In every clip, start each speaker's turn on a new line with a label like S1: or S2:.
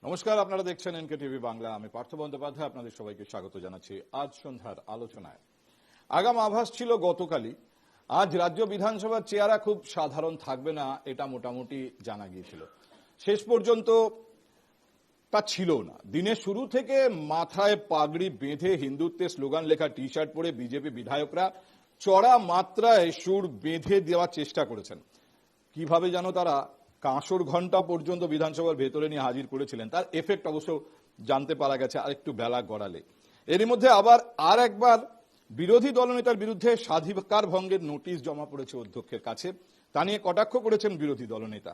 S1: নমস্কার, আপনারা দেখছেন এনকে টিভি বাংলা। আমি পার্থ বন্দ্যোপাধ্যায় আপনাদের সবাইকে স্বাগত জানাচ্ছি আজ সন্ধ্যার আলোচনায়। আগাম আভাস ছিল গতকালই, আজ রাজ্য বিধানসভার চেহারা খুব সাধারণ থাকবে না এটা মোটামুটি জানা গিয়েছিল। শেষ পর্যন্ত তা ছিল না। দিনের শুরু থেকে মাথায় পাগড়ি বেঁধে হিন্দুত্বের স্লোগান লেখা টি শার্ট পরে বিজেপি বিধায়করা চড়া মাত্রায় সুর বেঁধে দেওয়ার চেষ্টা করেছেন। কিভাবে যেন তারা কাঁসর ঘন্টা পর্যন্ত বিধানসভার ভেতরে নিয়ে হাজির করেছিলেন, তার এফেক্ট অবশ্য জানতে পারা গেছে আরেকটু বেলা গড়ালে। এরই মধ্যে আবার আর একবার বিরোধী দলনেতার বিরুদ্ধে স্বাধিকার ভঙ্গের নোটিশ জমা পড়েছে অধ্যক্ষের কাছে। তা নিয়ে কটাক্ষ করেছেন বিরোধী দলনেতা।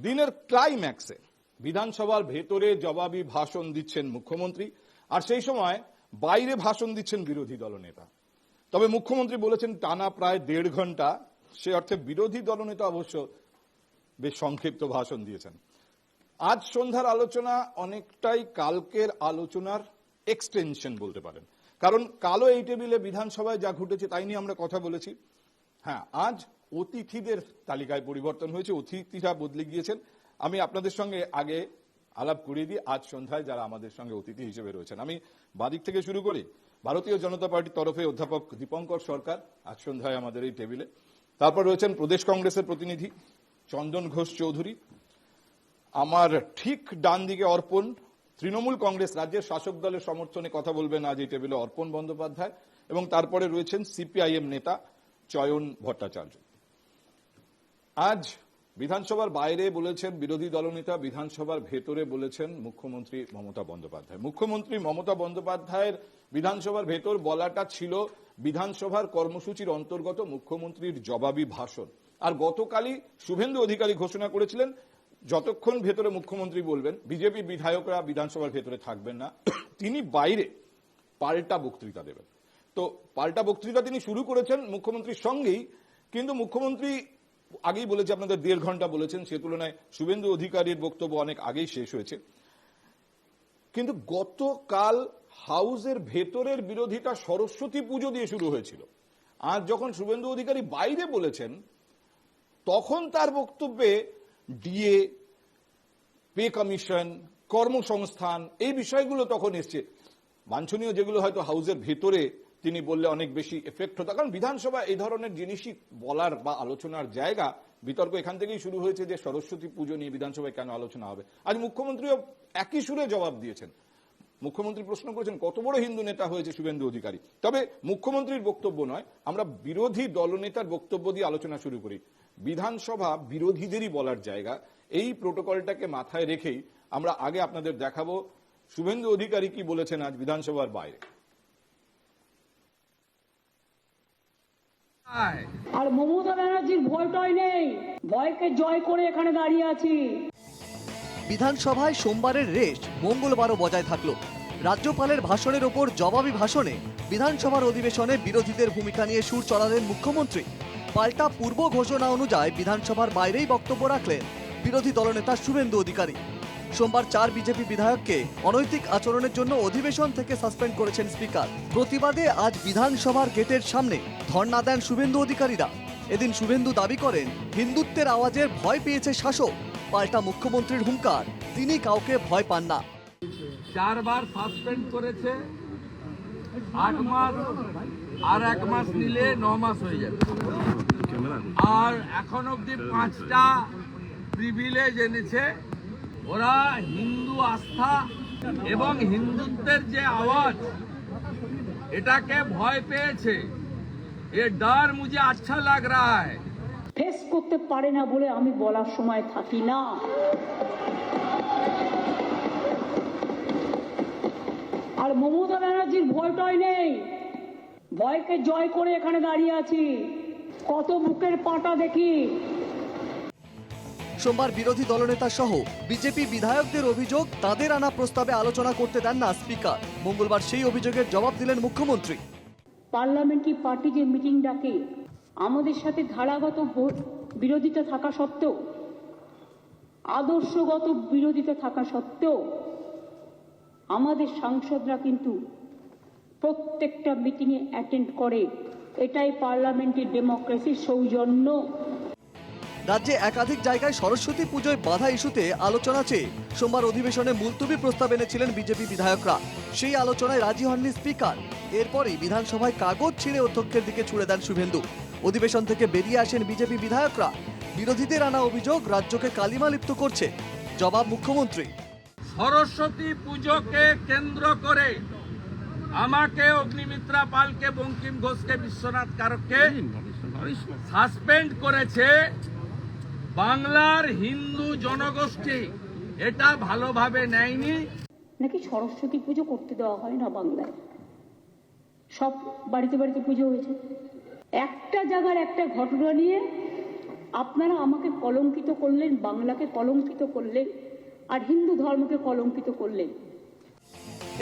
S1: দিনের ক্লাইম্যাক্সে বিধানসভার ভেতরে জবাবি ভাষণ দিচ্ছেন মুখ্যমন্ত্রী, আর সেই সময় বাইরে ভাষণ দিচ্ছেন বিরোধী দলনেতা। তবে মুখ্যমন্ত্রী বলেছেন টানা প্রায় 1.5 ঘন্টা, সে অর্থে বিরোধী দলনেতা অবশ্য বেশ সংক্ষিপ্ত ভাষণ দিয়েছেন। আজ সন্ধ্যার আলোচনা অনেকটাই কালকের আলোচনার এক্সটেনশন বলতে পারেন, কারণ কালো এই টেবিলে বিধানসভায় যা ঘটেছে তাই নিয়ে আমরা কথা বলেছি। হ্যাঁ, আজ অতিথিদের তালিকায় পরিবর্তন হয়েছে, অতিথিরা বদলে গিয়েছেন। আমি আপনাদের সঙ্গে আগে আলাপ করিয়ে দিই আজ সন্ধ্যায় যারা আমাদের সঙ্গে অতিথি হিসেবে রয়েছেন। আমি বাদিক থেকে শুরু করি। ভারতীয় জনতা পার্টির তরফে অধ্যাপক দীপঙ্কর সরকার আজ সন্ধ্যায় আমাদের এই টেবিলে। তারপর রয়েছেন প্রদেশ কংগ্রেসের প্রতিনিধি চন্দন ঘোষ চৌধুরী। আমার ঠিক ডান দিকে অর্পণ, তৃণমূল কংগ্রেস রাজ্যের শাসক দলের সমর্থনে কথা বলবেন আজ এই টেবিলে অর্পণ বন্দ্যোপাধ্যায়। এবং তারপরে রয়েছেন সিপিআইএম নেতা চয়ন ভট্টাচার্য। আজ বিধানসভার বাইরে বলেছেন বিরোধী দলনেতা, বিধানসভার ভেতরে বলেছেন মুখ্যমন্ত্রী মমতা বন্দ্যোপাধ্যায়। মুখ্যমন্ত্রী মমতা বন্দ্যোপাধ্যায়ের বিধানসভার ভেতর বলাটা ছিল বিধানসভার কর্মসূচির অন্তর্গত মুখ্যমন্ত্রীর জবাবি ভাষণ। আর গতকালই শুভেন্দু অধিকারী ঘোষণা করেছিলেন যতক্ষণ ভেতরে মুখ্যমন্ত্রী বলবেন বিজেপি বিধায়করা বিধানসভার ভেতরে থাকবেন না, তিনি বাইরে পাল্টা বক্তৃতা দেবেন। তো পাল্টা বক্তৃতা তিনি শুরু করেছেন মুখ্যমন্ত্রীর সঙ্গেই, কিন্তু মুখ্যমন্ত্রী আগেই বলেছে আপনাদের 1.5 ঘন্টা বলেছেন, সে তুলনায় শুভেন্দু অধিকারীর বক্তব্য অনেক আগেই শেষ হয়েছে। কিন্তু গতকাল হাউসের ভেতরের বিরোধিতা সরস্বতী পুজো দিয়ে শুরু হয়েছিল। আজ যখন শুভেন্দু অধিকারী বাইরে বলেছেন তখন তার বক্তব্যে ডিএ, পে কমিশন, কর্মসংস্থান এই বিষয়গুলো তখন এসছে। বাঞ্ছনীয় যেগুলো হয়তো হাউসের ভেতরে তিনি বললে অনেক বেশি এফেক্ট হতো, কারণ বিধানসভা এই ধরনের জিনিসই বলার বা আলোচনার জায়গা। বিতর্ক এখান থেকেই শুরু হয়েছে যে সরস্বতী পুজো নিয়ে বিধানসভায় কেন আলোচনা হবে। আজ মুখ্যমন্ত্রীও একই সুরে জবাব দিয়েছেন। মুখ্যমন্ত্রী প্রশ্ন করেছেন কত বড় হিন্দু নেতা হয়েছে শুভেন্দু অধিকারী। তবে মুখ্যমন্ত্রীর বক্তব্য নয়, আমরা বিরোধী দলনেতার বক্তব্য দিয়ে আলোচনা শুরু করি। বিধানসভা বিরোধীদেরই বলার জায়গা, এই প্রোটোকলটাকে মাথায় রেখেই আমরা আগে আপনাদের দেখাবো শুভেন্দু অধিকারী কি বলেছেন আজ বিধানসভার বাইরে।
S2: আর মমতা ব্যানার্জির ভয়টাই নেই, ভয়কে জয় করে এখানে দাঁড়িয়ে আছি।
S3: বিধানসভায় সোমবারের রেশ মঙ্গলবারও বজায় থাকলো। রাজ্যপালের ভাষণের ওপর জবাবি ভাষণে বিধানসভার অধিবেশনে বিরোধীদের ভূমিকা নিয়ে সুর চড়ালেন মুখ্যমন্ত্রী। পাল্টা পূর্ব ঘোষণা অনুযায়ী বিধানসভার বাইরেই বক্তব্য রাখলেন বিরোধী দলনেতা শুভেন্দু অধিকারী। সোমবার 4 বিজেপি বিধায়ককে অনৈতিক আচরণের জন্য অধিবেশন থেকে সাসপেন্ড করেছেন স্পিকার। প্রতিবাদে আজ বিধানসভার গেটের সামনে ধর্ণা দেন শুভেন্দু অধিকারীরা। এদিন শুভেন্দু দাবি করেন হিন্দুত্বের আওয়াজের ভয় পেয়েছে শাসক। পাল্টা মুখ্যমন্ত্রীর হুঙ্কার, তিনি কাউকে ভয় পান না।
S4: 4 বার সাসপেন্ড করেছে, 8 মাস আর 1 মাস নিলে 9 মাস হয়ে যাবে। আর এখন অব্দি 5টা প্রিভিলেজ এনেছে। ওরা হিন্দু আস্থা এবং হিন্দুত্বের যে আওয়াজ এটাকে ভয় পেয়েছে। এ ডর মুঝে আচ্ছা লাগ রা হ্যায়।
S2: ফেস করতে পারে না বলে আমি বলার সময় থাকি না। আর মমতা ব্যানার্জির ভয়টাই নেই, ভয়কে জয় করে এখানে দাঁড়িয়ে আছি। কত বুকের পাটা দেখি।
S3: সোমবার বিরোধী দলনেতা সহ বিজেপি বিধায়কদের অভিযোগ তাদের আনা প্রস্তাবে আলোচনা করতে দেন না স্পিকার। মঙ্গলবার সেই অভিযোগের জবাব দিলেন মুখ্যমন্ত্রী।
S2: পার্লামেন্টারি পার্টি যে মিটিং ডাকে, আমাদের সাথে ধারাগত বিরোধিতা থাকা সত্ত্বেও, আদর্শগত বিরোধিতা থাকা সত্ত্বেও আমাদের সাংসদরা কিন্তু প্রত্যেকটা মিটিংয়ে অ্যাটেন্ড করে। এটাই পার্লামেন্টারি ডেমোক্রেসির সৌজন্য।
S3: রাজ্যে একাধিক জায়গায় সরস্বতী পুজোয় বাধা ইস্যুতে আলোচনা চেয়ে সোমবার অধিবেশনে মুলতবি প্রস্তাব এনেছিলেন বিজেপি বিধায়করা। সেই আলোচনায় রাজি হননি স্পিকার। এরপরই বিধানসভায় কাগজ ছিঁড়ে অধ্যক্ষের দিকে ছুড়ে দেন শুভেন্দু। অধিবেশন থেকে বেরিয়ে আসেন বিজেপি বিধায়করা। বিরোধীদের আনা অভিযোগ রাজ্যকে কালিমা লিপ্ত করছে। জবাব মুখ্যমন্ত্রী।
S4: সরস্বতী পুজোকে কেন্দ্র করে আমাকে, অগ্নিমিত্রা পালকে, বঙ্কিম ঘোষকে, বিশ্বনাথ কারককে সাসপেন্ড করেছে বাংলার হিন্দু জনগোষ্ঠী। এটা ভালোভাবে নেয়নি।
S2: নাকি সরস্বতী পুজো করতে দেওয়া হয় না বাংলায়? সব বাড়িতে বাড়িতে পুজো হয়েছে। একটা জায়গার একটা ঘটনা নিয়ে আপনারা আমাকে কলঙ্কিত করলেন, বাংলাকে কলঙ্কিত করলেন, আর হিন্দু ধর্মকে কলঙ্কিত করলেন।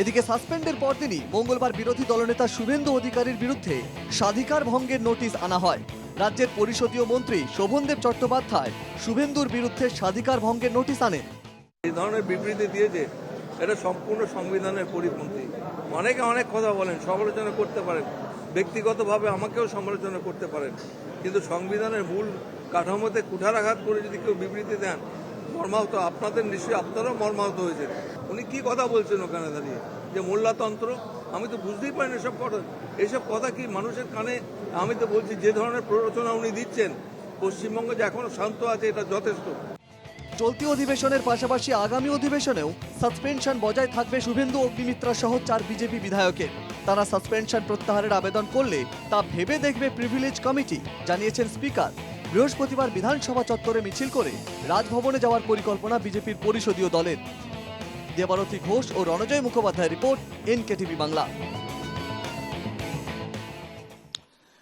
S3: এদিকে সাসপেন্ডের পরদিনই মঙ্গলবার বিরোধী দলনেতা শুভেন্দু অধিকারীর বিরুদ্ধে স্বাধিকার ভঙ্গের নোটিশ আনা হয়। রাজ্যের পরিষদীয় মন্ত্রী শোভনদেব চট্টোপাধ্যায় শুভেন্দুর বিরুদ্ধে স্বাধিকার ভঙ্গের নোটিশ আনেন।
S5: এই ধরনের বিবৃতি দিয়েছে, এটা সম্পূর্ণ সংবিধানের পরিপন্থী। অনেকে অনেক কথা বলেন, সমালোচনা করতে পারেন, ব্যক্তিগতভাবে আমাকেও সমালোচনা করতে পারেন, কিন্তু সংবিধানের মূল কাঠামোতে কুঠারাঘাত করে যদি কেউ বিবৃতি দেন, মর্মাহত, আপনাদের নিশ্চয়ই আপনারাও মর্মাহত হয়েছেন। উনি কি কথা বলছেন ওখানে দাঁড়িয়ে, যে মোল্লাতন্ত্র? আমি তো বুঝতেই পারিনি এসব কথা কি মানুষের কানে। আমি তো বলছি, যে ধরনের প্ররোচনা উনি দিচ্ছেন, পশ্চিমবঙ্গ যে এখনো শান্ত আছে, এটা যথেষ্ট।
S3: চলতি অধিবেশনের পাশাপাশি আগামী অধিবেশনেও সাসপেনশন বজায় থাকবে শুভেন্দু, অগ্নিমিত্রা সহ 4 বিজেপি বিধায়কের। তারা সাসপেনশন প্রত্যাহারের আবেদন করলে তা ভেবে দেখবে প্রিভিলেজ কমিটি, জানিয়েছেন স্পিকার। বৃহস্পতিবার বিধানসভা চত্বরে মিছিল করে রাজভবনে যাওয়ার পরিকল্পনা বিজেপির পরিষদীয় দলের। দেবারতী ঘোষ ও রণজয় মুখোপাধ্যায়ের রিপোর্ট, এনকেটিভি বাংলা।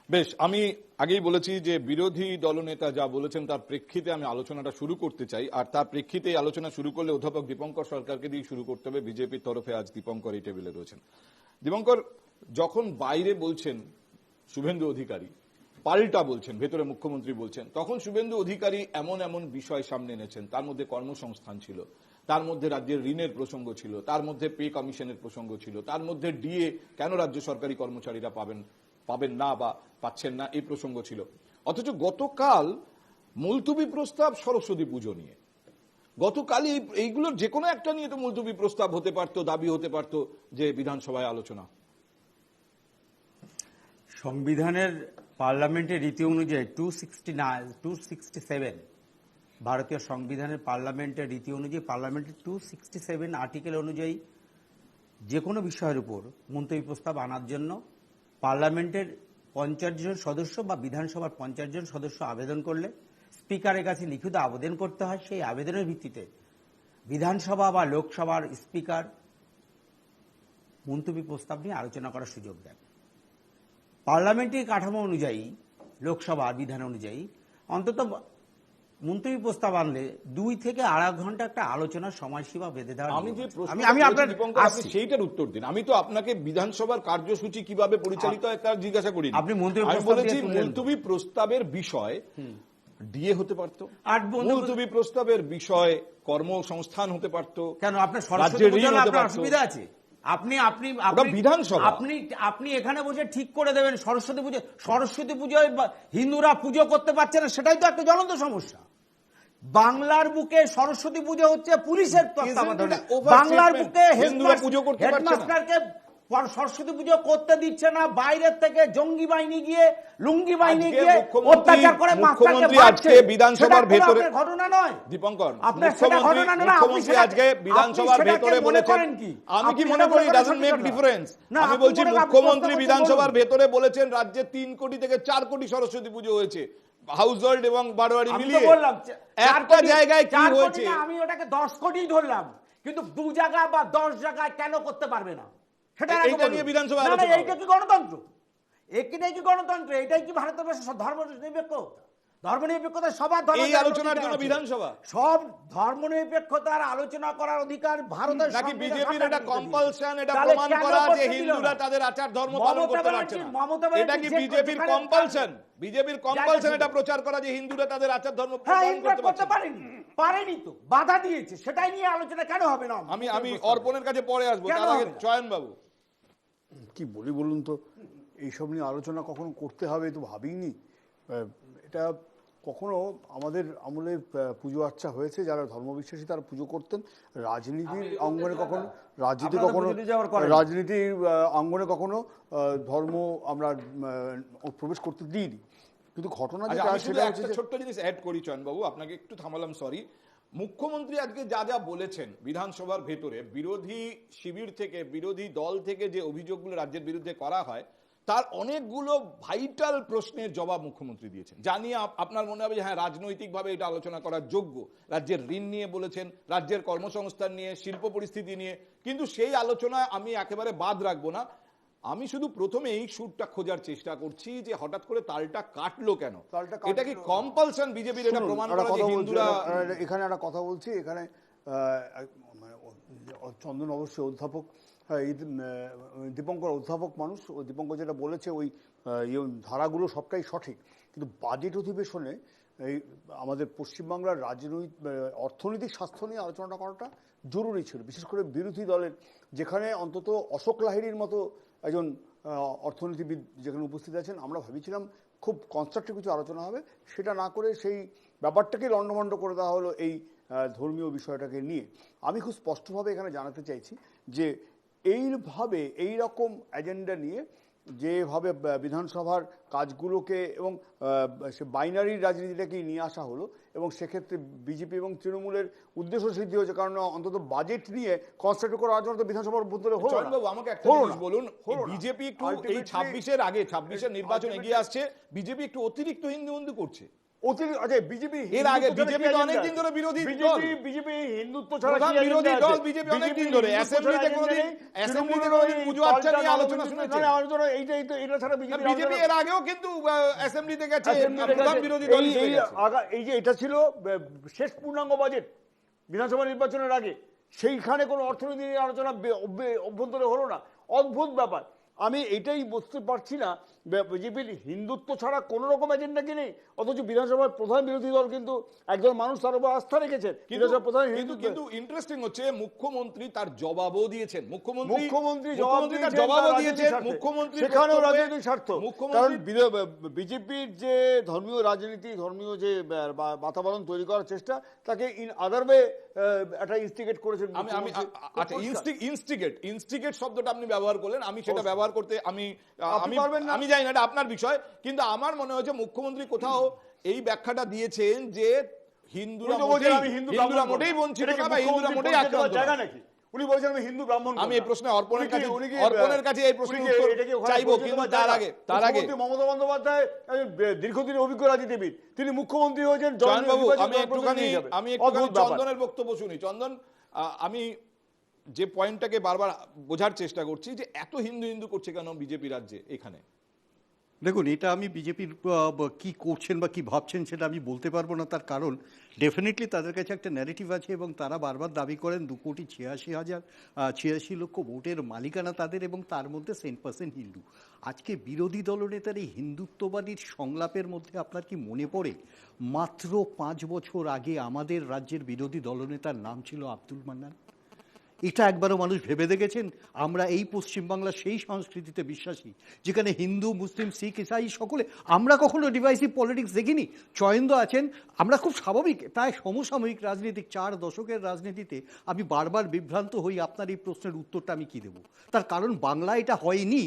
S1: বেশ, আমি আগেই বলেছি যে বিরোধী দলনেতা যা বলেছেন তার প্রেক্ষিতে আমি আলোচনাটা শুরু করতে চাই, আর তার প্রেক্ষিতে এই আলোচনা শুরু করলে অধ্যাপক দীপঙ্কর সরকারকে দিয়ে শুরু করতে হবে। বিজেপির তরফে আজ দীপঙ্কর এই টেবিলে রয়েছেন। দীপঙ্কর, যখন বাইরে বলছেন শুভেন্দু অধিকারী, পাল্টা বলছেন, ভেতরে মুখ্যমন্ত্রী বলছেন, তখন শুভেন্দু অধিকারী এমন এমন বিষয় সামনে এনেছেন, তার মধ্যে কর্মসংস্থান ছিল, তার মধ্যে রাজ্যের ঋণের প্রসঙ্গ ছিল, তার মধ্যে পে কমিশনের প্রসঙ্গ ছিল, তার মধ্যে ডিএ কেন রাজ্য সরকারি কর্মচারীরা পাবেন না বা পাচ্ছেন না এই প্রসঙ্গ ছিল। অথচ গতকাল মুলতবি প্রস্তাব সরস্বতী পুজো নিয়ে, গতকালই এইগুলোর যে কোনো একটা নিয়ে তো মুলতবি প্রস্তাব হতে পারত, দাবি হতে পারত যে বিধানসভায় আলোচনা।
S6: সংবিধানের পার্লামেন্টের রীতি অনুযায়ী 267 ভারতীয় সংবিধানের পার্লামেন্টের রীতি অনুযায়ী, পার্লামেন্টের 267 আর্টিকেল অনুযায়ী যে কোনো বিষয়ের উপর মুলতবি প্রস্তাব আনার জন্য পার্লামেন্টের 50 জন সদস্য বা বিধানসভার 50 জন সদস্য আবেদন করলে স্পিকারের কাছে লিখিত আবেদন করতে হয়। সেই আবেদনের ভিত্তিতে বিধানসভা বা লোকসভার স্পিকার মুলতবি প্রস্তাব নিয়ে আলোচনা করার সুযোগ দেন। পার্লামেন্টের কাঠামো অনুযায়ী, লোকসভার বিধান অনুযায়ী অন্তত মুলতবি প্রস্তাব আনলে 2 থেকে 2.5 ঘন্টা একটা আলোচনার সময়সীমা বেঁধে দেওয়া।
S1: আমি যে আপনি সেইটার উত্তর দিন। আমি তো আপনাকে বিধানসভার কার্যসূচি কিভাবে পরিচালিত হয় তার জিজ্ঞাসা করি।
S6: আপনি
S1: আমি বলেছি মুলতবি প্রস্তাবের বিষয় ডিএ হতে পারত, মুলতবি প্রস্তাবের বিষয় কর্মসংস্থান হতে পারত।
S6: কেন আপনার সরস্বতী পুজোর আপনার অসুবিধা আছে? আপনি
S1: বিধানসভা
S6: আপনি এখানে বসে ঠিক করে দেবেন সরস্বতী পুজোয় হিন্দুরা পুজো করতে পারছে না, সেটাই তো একটা জ্বলন্ত সমস্যা। বাংলার বুকে সরস্বতী পুজো হচ্ছে পুলিশের তত্ত্বাবধানে। বাংলার বুকে হেডমাস্টারকে সরস্বতী পুজো করতে দিচ্ছে না, বাইরের থেকে জঙ্গি বাহিনী গিয়ে, লুঙ্গি বাহিনী গিয়ে অত্যাচার করে
S1: মুখ্যমন্ত্রী আজকে বিধানসভার ভেতরে
S6: ঘটনা নয়
S1: দীপঙ্কর,
S6: আপনার সেটা ঘটনা নয়।
S1: মুখ্যমন্ত্রী আজকে বিধানসভার ভেতরে বলেছেন, আমি কি মনে করি ডাজন্ট মেক ডিফারেন্স। আমি বলছি মুখ্যমন্ত্রী বিধানসভার ভেতরে বলেছেন রাজ্যে 3 কোটি থেকে 4 কোটি সরস্বতী পুজো হয়েছে, হাউস হোল্ড এবং বারোয়ারি মিলিয়ে। একটা জায়গায় কি হয়েছে,
S6: আমি ওটাকে 10 কোটি ধরলাম, কিন্তু 2 জায়গা বা 10 জায়গায় কেন করতে পারবে না? এইটা কি গণতন্ত্র? এটাই কি গণতন্ত্র? এটাই কি ভারতের ধর্মনিরপেক্ষ? ধর্মনিরপেক্ষতা সবার
S1: এই আলোচনার জন্য বিধানসভা,
S6: সব ধর্মনিরপেক্ষতার আলোচনা করার অধিকার ভারতের।
S1: নাকি বিজেপির এটা কম্পালশন, এটা প্রমাণ করা যে হিন্দুরা তাদের আচার ধর্ম পালন করতে পারছে না? এটা কি বিজেপির কম্পালশন? বিজেপির কম্পালশন এটা প্রচার করা যে হিন্দুরা তাদের আচার ধর্ম পালন করতে
S6: পারেনি তো বাধা দিয়েছে, সেটাই নিয়ে আলোচনা কেন হবে না?
S1: আমি অর্পণের কাছে পরে আসবো, তার আগে চয়ন বাবু
S7: কি বলি বলুন তো, এইসব নিয়ে আলোচনা কখনো করতে হবে তো ভাবিনি। এটা কখনো আমাদের আমলে পুজো আর্চা হয়েছে, যারা ধর্মবিশ্বাসী তারা পুজো করতেন। রাজনীতির অঙ্গনে কখনো রাজনীতির অঙ্গনে কখনো ধর্ম আমরা প্রবেশ করতে দিইনি, কিন্তু ঘটনা
S1: আচ্ছা,
S7: যেটা
S1: আমি শুধু
S7: সেটা
S1: একটা
S7: হচ্ছে যে
S1: ছোট্ট জিনিস অ্যাড করি চয়নবাবু, আপনাকে একটু থামালাম, সরি। মুখ্যমন্ত্রী আজকে যা যা বলেছেন বিধানসভার ভেতরে, বিরোধী শিবির থেকে, বিরোধী দল থেকে যে অভিযোগগুলো রাজ্যের বিরুদ্ধে করা হয়, তার অনেকগুলো ভাইটাল প্রশ্নের জবাব মুখ্যমন্ত্রী দিয়েছেন, যা নিয়ে আপনার মনে হবে যে হ্যাঁ রাজনৈতিকভাবে এটা আলোচনা করার যোগ্য। রাজ্যের ঋণ নিয়ে বলেছেন, রাজ্যের কর্মসংস্থান নিয়ে, শিল্প পরিস্থিতি নিয়ে, কিন্তু সেই আলোচনা আমি একেবারে বাদ রাখবো না। আমি শুধু প্রথমে এই সুরটা খোঁজার চেষ্টা করছি যে হঠাৎ করে তালটা কাটলো কেন? এটা কি কম্পালশন বিজেপির এটা প্রমাণ করা যে হিন্দুরা?
S7: এখানে একটা কথা বলছি, এখানে চন্দন অবশ্যই অধ্যাপক, দীপঙ্কর অধ্যাপক মানুষ, দীপঙ্কর যেটা বলেছে ওই ধারাগুলো সবটাই সঠিক, কিন্তু বাজেট অধিবেশনে এই আমাদের পশ্চিমবাংলার অর্থনৈতিক স্বাস্থ্য নিয়ে আলোচনাটা করাটা জরুরি ছিল, বিশেষ করে বিরোধী দলের, যেখানে অন্তত অশোক লাহিড়ীর মতো একজন অর্থনীতিবিদ যেখানে উপস্থিত আছেন। আমরা ভেবেছিলাম খুব কনস্ট্রাকটিভ কিছু আলোচনা হবে, সেটা না করে সেই ব্যাপারটাকে লণ্ডভণ্ড করে দেওয়া হলো এই ধর্মীয় বিষয়টাকে নিয়ে। আমি খুব স্পষ্টভাবে এখানে জানাতে চাইছি যে এইভাবে এই রকম এজেন্ডা নিয়ে যেভাবে বিধানসভার কাজগুলোকে এবং সে বাইনারি রাজনীতিটাকে নিয়ে আসা হলো, এবং সেক্ষেত্রে বিজেপি এবং তৃণমূলের উদ্দেশ্য সিদ্ধি হয়েছে, কারণ অন্তত বাজেট নিয়ে কনস্ট্রাক্ট করার আলোচনা তো বিধানসভার ভেতরে হলো না।
S1: চয়নবাবু, আমাকে একটা জিনিস বলুন, বিজেপি একটু এই 26-এর আগে, 26-এর নির্বাচন এগিয়ে আসছে, বিজেপি একটু অতিরিক্ত হিন্দু করছে।
S7: বিজেপি
S1: এর আগে বিজেপি তো অনেকদিন ধরে বিরোধী দল,
S7: বিজেপি হিন্দুত্ব ছাড়া
S1: প্রধান বিরোধী দল বিজেপি অনেকদিন ধরে। অ্যাসেম্বলিতে কোনোদিন পুজো আর্চা নিয়ে আলোচনা শুনেছে?
S7: এটা ছাড়া
S1: বিজেপি এর আগেও কিন্তু অ্যাসেম্বলিতে গেছে, প্রধান বিরোধী দল হিসেবে গেছে।
S7: এই যে এটা ছিল শেষ পূর্ণাঙ্গ বাজেট বিধানসভা নির্বাচনের আগে, সেইখানে কোনো অর্থনীতি নিয়ে আলোচনা অভ্যন্তরে হলো না। অদ্ভুত ব্যাপার। আমি এটাই বুঝতে পারছি না, বিজেপির হিন্দুত্ব ছাড়া কোনো রকম এজেন্ডা কি নেই, অথচ বিধানসভার প্রধান বিরোধী দল কিন্তু একজন মানুষ তার উপর আস্থা রেখেছেন।
S1: কিন্তু ইন্টারেস্টিং হচ্ছে মুখ্যমন্ত্রী তার জবাবও দিয়েছেন,
S7: মুখ্যমন্ত্রী
S1: জবাবও দিয়েছেন, মুখ্যমন্ত্রী
S7: সেখানেও রাজনৈতিক স্বার্থ। কারণ বিজেপির যে ধর্মীয় রাজনীতি, ধর্মীয় যে বাতাবরণ তৈরি করার চেষ্টা, তাকে ইন আদার ওয়ে একটা ইনস্টিগেট করেছেন।
S1: আচ্ছা, ইনস্টিগেট শব্দটা আপনি ব্যবহার করলেন, আমি সেটা ব্যবহার করতে আমি জানি না, এটা আপনার বিষয়, কিন্তু আমার মনে হয়েছে মুখ্যমন্ত্রী কোথাও এই ব্যাখ্যাটা দিয়েছেন যে হিন্দুরা মোটেই বঞ্চিত না, বা হিন্দুরা মোটেই আক্রান্ত না।
S7: উনি বলছেন আমি হিন্দু ব্রাহ্মণ।
S1: আমি এই প্রশ্নে অর্পণের কাছে এই প্রশ্নের উত্তর চাইবো, কিন্তু তার আগে
S7: মমতা বন্দ্যোপাধ্যায় দীর্ঘদিনের অভিজ্ঞ রাজনীতিবিদ, তিনি মুখ্যমন্ত্রী হয়েছেন।
S1: চয়নবাবু, আমি একটুখানি চন্দনের বক্তব্য শুনি। চন্দন, আমি যে পয়েন্টটাকে বারবার বোঝার চেষ্টা করছি যে এত হিন্দু করছে কেন বিজেপি রাজ্যে? এখানে
S8: দেখুন, এটা আমি বিজেপির কি করছেন বা কি ভাবছেন সেটা আমি বলতে পারবো না, তার কারণ ডেফিনেটলি তাদের কাছে একটা ন্যারেটিভ আছে এবং তারা বারবার দাবি করেন 2,86,000 লক্ষ ভোটের মালিকানা তাদের, এবং তার মধ্যে 10% হিন্দু। আজকে বিরোধী দলনেতার এই হিন্দুত্ববাদীর সংলাপের মধ্যে আপনার কি মনে পড়ে মাত্র 5 বছর আগে আমাদের রাজ্যের বিরোধী দলনেতার নাম ছিল আব্দুল মান্নান? এটা একবারও মানুষ ভেবে দেখেছেন? আমরা এই পশ্চিমবাংলা সেই সংস্কৃতিতে বিশ্বাসী যেখানে হিন্দু, মুসলিম, শিখ, ইসাই সকলে, আমরা কখনো ডিভাইসিভ পলিটিক্স দেখিনি। চয়নদা আছেন, আমরা খুব স্বাভাবিক, প্রায় সমসাময়িক রাজনীতিক 4 দশকের রাজনীতিতে আমি বারবার বিভ্রান্ত হই আপনার এই প্রশ্নের উত্তরটা আমি কি দেব। তার কারণ বাংলা এটা হয়নি।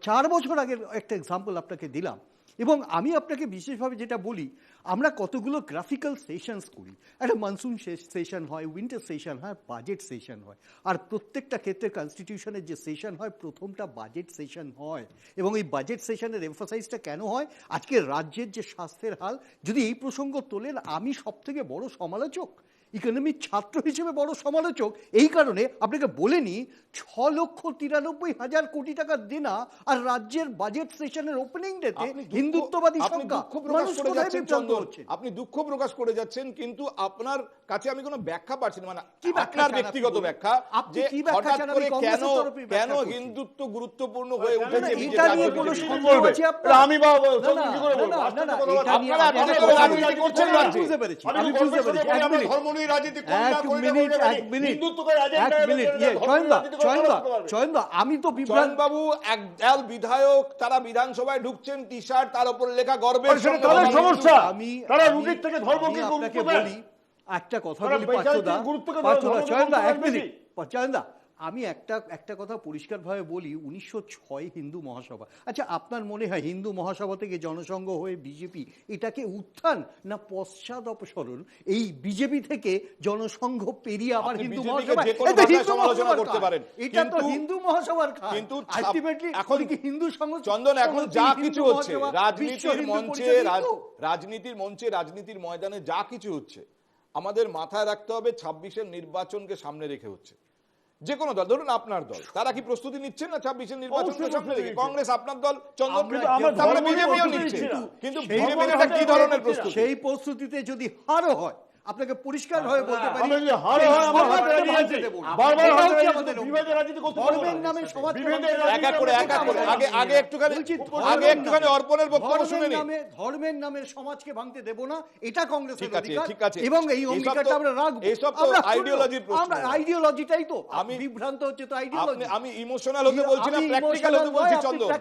S8: 4 বছর আগের একটা এক্সাম্পল আপনাকে দিলাম, এবং আমি আপনাকে বিশেষভাবে যেটা বলি, আমরা কতগুলো গ্রাফিক্যাল সেশনস করি। একটা মনসুন সেশন হয়, উইন্টার সেশন হয়, বাজেট সেশন হয়, আর প্রত্যেকটা ক্ষেত্রে কনস্টিটিউশনের যে সেশন হয় প্রথমটা বাজেট সেশন হয়। এবং এই বাজেট সেশনের এমফাসাইজটা কেন হয়? আজকে রাজ্যের যে স্বাস্থ্যের হাল, যদি এই প্রসঙ্গ তোলেন, আমি সবথেকে বড় সমালোচক, ইকোনমির ছাত্র হিসেবে বড় সমালোচক এই কারণে আপনাকে বলে নি, 6,93,000 কোটি টাকার দেনা, আর রাজ্যের বাজেট সেশনের ওপেনিং ডেতে হিন্দুত্ববাদী সংখ্যা।
S1: আপনি দুঃখ প্রকাশ করে যাচ্ছেন, কিন্তু আপনার কাছে আমি কোনো ব্যাখ্যা পাচ্ছি না, মানে আপনার ব্যক্তিগত ব্যাখ্যা যে হঠাৎ করে কেন হিন্দুত্ব গুরুত্বপূর্ণ হয়ে উঠেছে।
S7: আমি
S1: আমি তো বাবু একদল বিধায়ক, তারা বিধানসভায় ঢুকছেন, টি শার্ট, তার উপর লেখা গর্বের
S7: সমস্যা। তারা
S8: আমি-
S7: রুটির থেকে ধর্মকে
S8: আমি
S7: গুরুত্ব
S8: আপনাকে
S7: দেয়।
S8: বলি একটা কথা
S7: তারা
S8: বলি
S7: বেচারিকে
S8: পার্থদা,
S7: গুরুত্বকে
S8: পার্থদা,
S7: ধর্মকে
S8: চয়নদা,
S7: গুরুত্ব
S8: এক
S7: দেয়
S8: মিনিট,
S7: বেশি।
S8: চয়নদা, আমি একটা কথা পরিষ্কারভাবে বলি, 1906 হিন্দু মহাসভা, আচ্ছা আপনার মনে হয় হিন্দু মহাসভা থেকে জনসংঘ হয়ে বিজেপি এটাকে উত্থান না পশ্চাৎ অপসরণ? এই বিজেপি থেকে জনসংঘ পেরিয়ে আবার
S1: আপনি
S8: হিন্দু
S1: বিজেপিকে
S8: মহাসভা,
S1: যে কোনো
S8: এটা
S1: ভাষায়
S8: হিন্দু
S1: সমালোচনা
S8: মহাসভার
S1: করতে
S8: কাজ।
S1: পারেন।
S8: এটা তো
S1: কিন্তু-
S8: হিন্দু মহাসভার কাজ।
S1: কিন্তু
S8: আলটিমেটলি
S1: এখন
S8: কি হিন্দু সংঘ
S1: চন্দন, এখন যা
S8: সংহতি,
S1: কিছু
S8: হিন্দু
S1: হচ্ছে
S8: মহাসভা, বিশ্ব
S1: রাজনীতির
S8: হিন্দু
S1: মঞ্চে,
S8: পরিষদ হিন্দু?
S1: রাজনীতির ময়দানে যা কিছু হচ্ছে, আমাদের মাথায় রাখতে হবে 26-এর নির্বাচনকে সামনে রেখে হচ্ছে। যে কোনো দল, ধরুন আপনার দল, তারা কি প্রস্তুতি নিচ্ছেন না 26-এর নির্বাচনকে
S7: অবশ্যই
S1: সামনে রেখে?
S7: প্রস্তুতি
S1: কংগ্রেস আপনার দল, চন্দন,
S8: আমরা
S7: আমার
S1: তারপরে
S7: ধর্ম নিয়ে
S1: বিজেপিও
S7: প্রস্তুতি
S1: নিচ্ছে।
S7: নিচ্ছি না।
S1: কিন্তু
S8: সেই
S1: বিজেপির
S8: বলে
S1: এটা কি
S7: আমাদের
S1: ধরনের
S7: নিচ্ছি না।
S1: প্রস্তুতি?
S8: সেই প্রস্তুতিতে যদি হারও হয়, আপনাকে পরিষ্কার হয়ে বলতে পারি,
S7: আমরা যদি হারও হয়, আমরা
S8: সমাজকে
S7: হাতে রাজি
S8: ভাঙতে
S7: আছি।
S8: দেব না।
S7: বারবার
S8: এটাও
S7: হাতে
S8: কি
S7: রাজি
S8: আমাদের
S7: আছি,
S8: অঙ্গীকার?
S7: বিভেদের রাজনীতি করতে পারবো
S8: ধর্মের
S7: না।
S8: নামে সমাজকে
S7: বিভেদের
S8: ভাঙতে
S1: এক এক করে, এক এক করে, আগে একটুখানি
S8: বলছি,
S1: অর্পণের বক্তব্য শুনে নিন।
S8: ধর্মের নামে সমাজকে ভাঙতে দেব না, এটা কংগ্রেসের
S1: ঠিক আছে,
S8: অধিকার,
S1: ঠিক আছে।
S8: এবং এই
S1: এইসব
S8: অঙ্গীকারটা
S1: তো-
S8: আমরা রাখবো।
S1: এইসব তো
S8: আমরা
S1: ideology-র প্রশ্ন।
S8: আমরা আইডিওলজিটাই তো
S1: আমি-
S8: বিভ্রান্ত হচ্ছে তো আইডিওলজি।
S1: আমি ইমোশনাল হতে বলছি না, প্র্যাকটিক্যাল হতে বলছি চন্দন।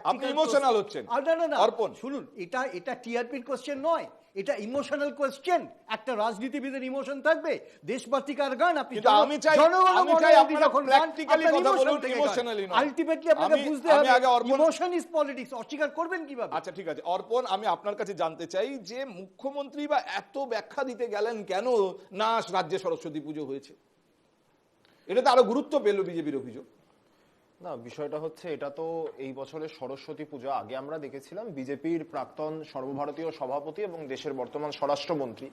S1: আপনি ইমোশনাল হচ্ছেন।
S8: না,
S1: অর্পণ,
S8: শুনুন, এটা টিআরপির কোশ্চেন নয়, এটা ইমোশনাল কোশ্চেন। একটা রাজনীতিবিদের ইমোশন থাকবে, দেশবাতিকার গান আপনি
S1: কিন্তু আমি চাই আপনারা practically কথা বলুন, emotionally নয়।
S8: আলটিমেটলি আপনাকে
S1: আমি-
S8: বুঝতে
S1: আমি
S8: হবে
S1: আগে অর্পণ-
S8: ইমোশন ইজ পলিটিক্স। অস্বীকার করবেন কিভাবে?
S1: আচ্ছা ঠিক আছে অর্পণ, আমি আপনার কাছে জানতে চাই যে মুখ্যমন্ত্রী বা এত ব্যাখ্যা দিতে গেলেন কেন না রাজ্যে সরস্বতী পুজো হয়েছে? এটা তো আরো গুরুত্ব পেল বিজেপির অভিযোগ।
S9: না, বিষয়টা হচ্ছে এটা তো এই বছরের সরস্বতী পূজা আগে আমরা দেখেছিলাম বিজেপির প্রাক্তন সর্বভারতীয় সভাপতি এবং দেশের বর্তমান স্বরাষ্ট্রমন্ত্রী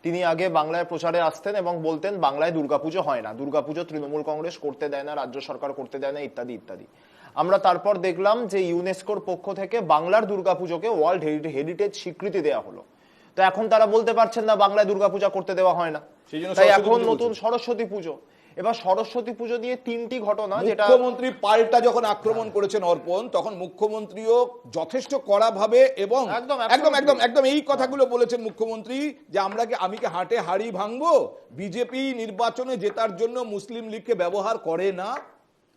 S9: তিনি আগে বাংলায় প্রচারে আসতেন এবং বলতেন বাংলায় দুর্গাপুজো হয় না, দুর্গাপুজো তৃণমূল কংগ্রেস করতে দেয় না, রাজ্য সরকার করতে দেয় না, ইত্যাদি ইত্যাদি। আমরা তারপর দেখলাম যে ইউনেস্কোর পক্ষ থেকে বাংলার দুর্গাপুজোকে ওয়ার্ল্ড হেরিটেজ স্বীকৃতি দেওয়া হলো। তো এখন তারা বলতে পারছেন না বাংলায় দুর্গাপূজা করতে দেওয়া হয় না,
S1: সেই জন্য
S9: তাই
S1: সরস্বতী
S9: এখন
S1: পুজো
S9: নতুন
S1: বলছেন।
S9: সরস্বতী পুজো। এবার সরস্বতী পুজো নিয়ে তিনটি ঘটনা, যেটা
S1: মুখ্যমন্ত্রী পাল্টা যখন আক্রমণ করেছেন অর্পণ, তখন মুখ্যমন্ত্রীও যথেষ্ট কড়া ভাবে এবং
S9: একদম,
S1: একদম একদম একদম এই কথাগুলো বলেছেন মুখ্যমন্ত্রী যে আমি কি হাটে হাড়ি ভাঙবো? বিজেপি নির্বাচনে জেতার জন্য মুসলিম লীগকে ব্যবহার করে না,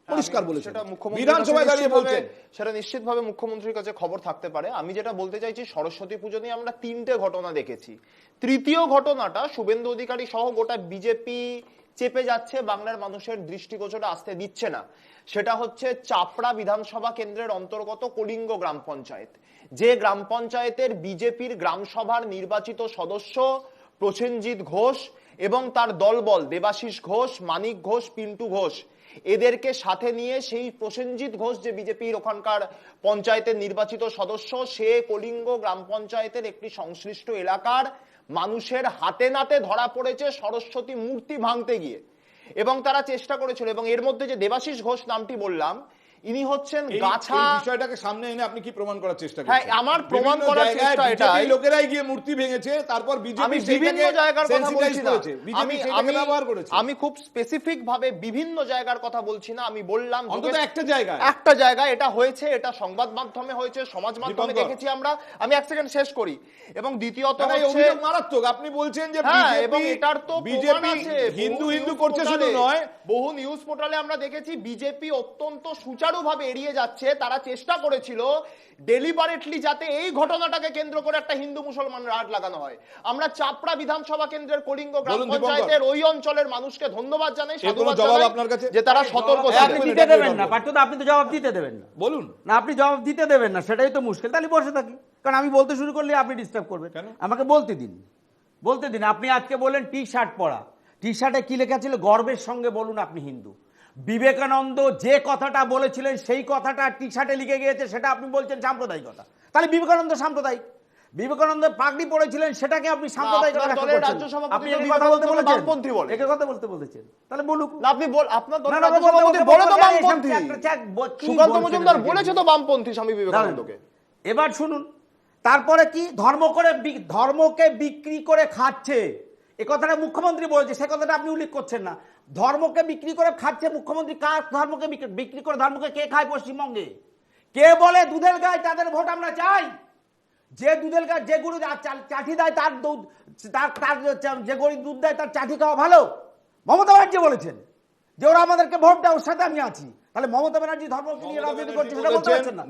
S1: পরিষ্কার বলেছেন।
S9: সেটা মুখ্যমন্ত্রীর
S1: বিধানসভায়
S9: কাছে
S1: দাঁড়িয়ে
S9: নিশ্চিতভাবে-
S1: বলছেন।
S9: সেটা নিশ্চিতভাবে মুখ্যমন্ত্রীর কাছে খবর থাকতে পারে। আমি যেটা বলতে চাইছি, সরস্বতী পুজো নিয়ে আমরা তিনটে ঘটনা দেখেছি। তৃতীয় ঘটনাটা শুভেন্দু অধিকারী সহ গোটা বিজেপি চেপে যাচ্ছে, বাংলার মানুষের দৃষ্টিগোচরে আসতে দিচ্ছে না। সেটা হচ্ছে চাপড়া বিধানসভা কেন্দ্রের অন্তর্গত কলিঙ্গ গ্রাম পঞ্চায়েত, যে গ্রাম পঞ্চায়েতের বিজেপির গ্রামসভার নির্বাচিত সদস্য প্রসেনজিৎ ঘোষ এবং তার দলবল দেবাশিস ঘোষ, মানিক ঘোষ, পিন্টু ঘোষ, এদেরকে সাথে নিয়ে সেই প্রসেনজিৎ ঘোষ যে বিজেপির ওখানকার পঞ্চায়েতের নির্বাচিত সদস্য, সে কলিঙ্গ গ্রাম পঞ্চায়েতের একটি সংশ্লিষ্ট এলাকার মানুষের হাতে নাতে ধরা পড়েছে সরস্বতী মূর্তি ভাঙতে গিয়ে, এবং তারা চেষ্টা করেছিল। এবং এর মধ্যে যে দেবাশিস ঘোষ নামটি বললাম, ইনি হচ্ছেন গাছা।
S1: এই বিষয়টাকে সামনে এনে আপনি কি প্রমাণ করার চেষ্টা
S9: হ্যাঁ,
S1: করছেন?
S9: আমার প্রমাণ
S1: বিভিন্ন
S9: করার
S1: জায়গায়
S9: চেষ্টা
S1: বিজেপি
S9: এটাই।
S1: লোকেরাই গিয়ে মূর্তি ভেঙেছে, তারপর বিজেপি
S9: আমি বিভিন্ন জায়গার কথা বলছি না,
S1: ব্যবহার করেছে।
S9: আমি খুব স্পেসিফিক ভাবে বিভিন্ন জায়গার কথা বলছি না, আমি বললাম
S1: অন্তত একটা জায়গায়
S9: একটা জায়গায় এটা হয়েছে, এটা সংবাদ মাধ্যমে হয়েছে, সমাজ মাধ্যমে
S1: দীপঙ্কর।
S9: দেখেছি আমরা। আমি এক সেকেন্ড শেষ করি। এবং দ্বিতীয়ত
S1: না, এই
S9: হচ্ছে
S1: অভিযোগ মারাত্মক। আপনি বলছেন যে
S9: হ্যাঁ,
S1: বিজেপি
S9: এবং এটার তো প্রমাণ
S1: বিজেপি
S9: আছে।
S1: হিন্দু
S9: বহু
S1: হিন্দু
S9: নিউজ
S1: করছে শুধু
S9: পোর্টালে-
S1: নয়,
S9: বহু নিউজ পোর্টালে আমরা দেখেছি বিজেপি অত্যন্ত সুচারুভাবে এড়িয়ে যাচ্ছে। তারা চেষ্টা করেছিল ডেলিবারেটলি যাতে এই ঘটনাটাকে কেন্দ্র করে একটা হিন্দু মুসলমান রাট লাগানো হয়। আমরা চাপড়া বিধানসভা কেন্দ্রের কলিঙ্গ গ্রাম
S1: বলুন দীপঙ্কর।
S9: পঞ্চায়েতের ওই অঞ্চলের মানুষকে ধন্যবাদ জানাই,
S1: এর কোনো
S9: সাধুবাদ
S1: জবাব
S9: জানাই
S1: আপনার কাছে?
S9: যে তারা সতর্ক
S1: এক
S9: ছিলেন।
S1: মিনিট,
S10: দিতে দেবেন না
S1: দীপঙ্কর।
S10: পার্থদা, আপনি তো জবাব দিতে দেবেন না।
S1: বলুন
S10: না, আপনি জবাব দিতে দেবেন না, সেটাই তো মুশকিল। তাহলে বসে থাকি, কারণ আমি বলতে শুরু করলে আপনি ডিস্টার্ব করবেন।
S1: কেন?
S10: আমাকে বলতে দিন। আপনি আজকে বললেন টি শার্ট পরা, টি শার্টে কি লেখা ছিল? গর্বের সঙ্গে বলুন আপনি হিন্দু। বিবেকানন্দ যে কথাটা বলেছিলেন সেই কথাটা টি শার্টে লিখে গিয়েছে, সেটা আপনি বলছেন সাম্প্রদায়িকতা। তাহলে বিবেকানন্দ সাম্প্রদায়িক। বিবেকানন্দ পাগড়ি পড়েছিলেন, সেটাকে আপনি সাম্প্রদায়িক
S9: আপনার
S10: ব্যাখ্যা
S9: দলের
S10: করছেন।
S9: রাজ্য সভাপতি
S10: আপনি
S9: তো
S10: এই কথা বলতে
S9: বিবেকানন্দকে
S10: বলেছেন,
S9: বামপন্থী বলে।
S10: একে কথা বলতে বলেছেন, তাহলে বলুক।
S9: না, আপনি আপনার
S10: না,
S9: দলের
S10: না,
S9: রাজ্য
S10: বলতে
S9: সভাপতি
S10: বলতে
S9: বলে তো
S10: বলতে
S9: বামপন্থী।
S10: কি
S9: সুকান্ত
S10: বলছেন
S9: মজুমদার
S10: এটাকে?
S9: বলেছে তো বামপন্থী স্বামী বিবেকানন্দকে।
S10: এবার শুনুন, তারপরে কি ধর্মকে বিক্রি করে খাচ্ছে, এ কথাটা মুখ্যমন্ত্রী বলেছে, সে কথাটা আপনি উল্লেখ করছেন না। ধর্মকে বিক্রি করে খাচ্ছে মুখ্যমন্ত্রী। কার ধর্মকে বিক্রি করে? ধর্মকে কে খায় পশ্চিমবঙ্গে? কে বলে দুধের গায়ে তাদের ভোট আমরা চাই? যে দুধের গায়ে, যে গরু চাঠি দেয় তার দুধ, তার যে গরু দুধ দেয় তার চাঠি খাওয়া ভালো। মমতা ব্যানার্জি বলেছেন যে ওরা আমাদেরকে ভোট দেয়, ওর সাথে আমি আছি। তাহলে মমতা ব্যানার্জি ধর্মকে নিয়ে রাজনীতি করছে সেটা বলতে পারছেন না।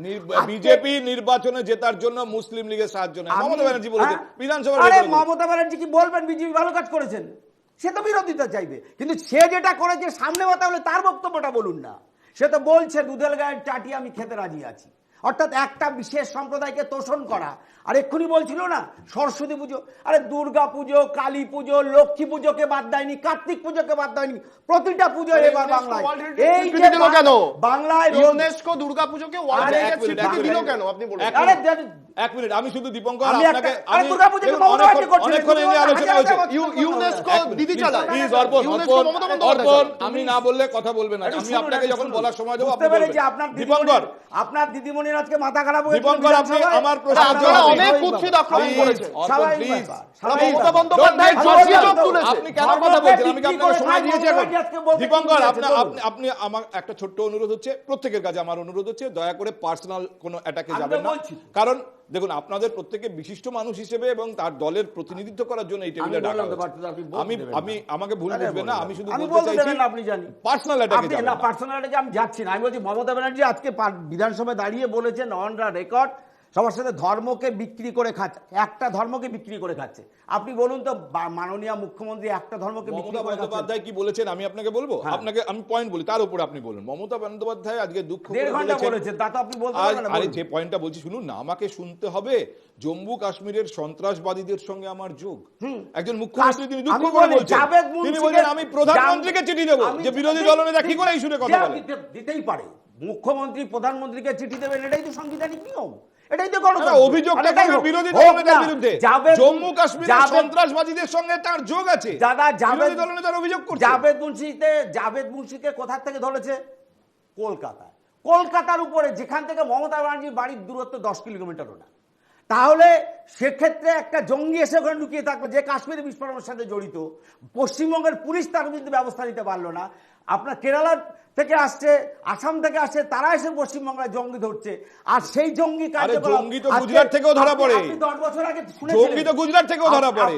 S1: বিজেপি নির্বাচনে জেতার জন্য মুসলিম লীগের সাহায্য নেয়, মমতা ব্যানার্জি বলেছেন বিধানসভা।
S10: আরে মমতা ব্যানার্জি কি বলবেন বিজেপি ভালো কাজ করেছেন? সে তো বিরোধিতা চাইবে, কিন্তু সে যেটা করেছে সামনে কথা হলে তার বক্তব্যটা বলুন না। সে তো বলছে দুধের গায়ের চাটি আমি খেতে রাজি আছি, অর্থাৎ একটা বিশেষ সম্প্রদায়কে তোষণ করা। আর এক্ষুনি বলছিল না সরস্বতী পুজো, আরে দুর্গা পুজো, কালী পুজো, লক্ষ্মী পুজোকে বাদ দেয়নি, কার্তিক পুজোকে বাদ দেয়নি, প্রতিটা পুজো এবার বাংলায়। এই যে
S9: কেন
S10: বাংলায়
S9: ইউনেস্কো দুর্গা পুজোকে ওয়ার্ল্ড হেরিটেজ স্বীকৃতি দিল কেন আপনি বলুন?
S10: আরে
S1: এক মিনিট, আমি শুধু দীপঙ্কর
S10: আমি
S1: আপনাকে
S10: আরে দুর্গা পুজোকে মমতা ব্যানার্জি করছে,
S1: অনেকক্ষণ এই নিয়ে আলোচনা হয়েছে।
S9: ইউনেস্কো দিদি চালায়।
S1: প্লিজ অর্পণ, আমি না বললে কথা বলবে না। আমি আপনাকে যখন বলার সময় দেবো আপনি বলবেন। দীপঙ্কর,
S10: আপনার দিদিমণির আজকে মাথা খারাপ হয়েছে।
S1: দীপঙ্কর, আপনি আমার প্রশ্ন
S9: অনেক কুৎসিত আক্রমণ করেছে।
S1: প্লিজ,
S9: মমতা বন্দ্যোপাধ্যায় অভিযোগ তুলেছে।
S1: আপনি কেন কথা বলছেন? আমি কি আপনাকে সময় দিয়েছি এখন? দীপঙ্কর, আপনি আমার একটা ছোট্ট অনুরোধ হচ্ছে, প্রত্যেকের কাছে আমার অনুরোধ হচ্ছে, দয়া করে পার্সোনাল কোনো অ্যাটাকে যাবেন না। কারণ দেখুন, আপনাদের প্রত্যেকে বিশিষ্ট মানুষ হিসেবে এবং তার দলের প্রতিনিধিত্ব করার জন্য এই টেবিলে ডাকা হয়েছে। আমি আমাকে ভুল বুঝবেন না, আমি শুধু বলতে চাইছি
S10: আপনি জানেন
S1: পার্সোনাল অ্যাটাকে যাবেন না।
S10: পার্সোনাল অ্যাটাকে আমি যাচ্ছি না। আমি বলছি মমতা ব্যানার্জি আজকে বিধানসভায় দাঁড়িয়ে বলেছেন অন রেকর্ড সবার সাথে ধর্মকে বিক্রি করে খাচ্ছে, একটা ধর্মকে বিক্রি করে খাচ্ছে। আপনি বলুন তো মাননীয় মুখ্যমন্ত্রী একটা ধর্মকে বিক্রি
S1: মমতা
S10: করে
S1: বন্দ্যোপাধ্যায় কি বলেছেন আমি আপনাকে বলবো? আপনাকে আমি পয়েন্ট বলি, তার উপর আপনি বলুন। মমতা বন্দ্যোপাধ্যায় আজকে দুঃখ করে
S10: 1.5 ঘন্টা বলেছেন, তা তো আপনি বলতে পারবেন না।
S1: আরে যে পয়েন্টটা বলছি শুনুন না, আমাকে শুনতে হবে। জম্মু কাশ্মীরের সন্ত্রাসবাদীদের সঙ্গে আমার যোগ। একজন মুখ্যমন্ত্রী তিনি দুঃখ করে বলছেন, তিনি বলছেন আমি প্রধানমন্ত্রীকে চিঠি দেবো, যে বিরোধী দলনেতা কি করে এই সুরে কথা বলে?
S10: দিতেই পারে, মুখ্যমন্ত্রী প্রধানমন্ত্রীকে চিঠি দেবেন, এটাই তো সাংবিধানিক নিয়ম, এটাই তো
S1: অভিযোগটা বিরোধী দলনেতার বিরুদ্ধে। জম্মু কাশ্মীরের সন্ত্রাসবাদীদের সঙ্গে তার যোগ আছে,
S10: দাদা।
S1: বিরোধী দলনেতার অভিযোগ করছে।
S10: জাভেদ মুন্সিকে কোথা থেকে ধরেছে? কলকাতায়। কলকাতার উপরে, যেখান থেকে মমতা ব্যানার্জির বাড়ির দূরত্ব 10 কিলোমিটারও না। তাহলে সেক্ষেত্রে একটা জঙ্গি এসে ওখানে লুকিয়ে থাকবে, যে কাশ্মীর বিস্ফোরণের সাথে জড়িত। পশ্চিমবঙ্গের পুলিশ তার বিরুদ্ধে ব্যবস্থা নিতে পারলো না। আপনার কেরালা থেকে আসছে, আসাম থেকে আসছে, তারা এসে পশ্চিমবঙ্গের জঙ্গি ধরছে। আর সেই জঙ্গি
S1: জঙ্গি তো গুজরাট থেকেও ধরা পড়ে।
S10: 10 বছর আগে
S1: জঙ্গি তো গুজরাট থেকেও ধরা পড়ে।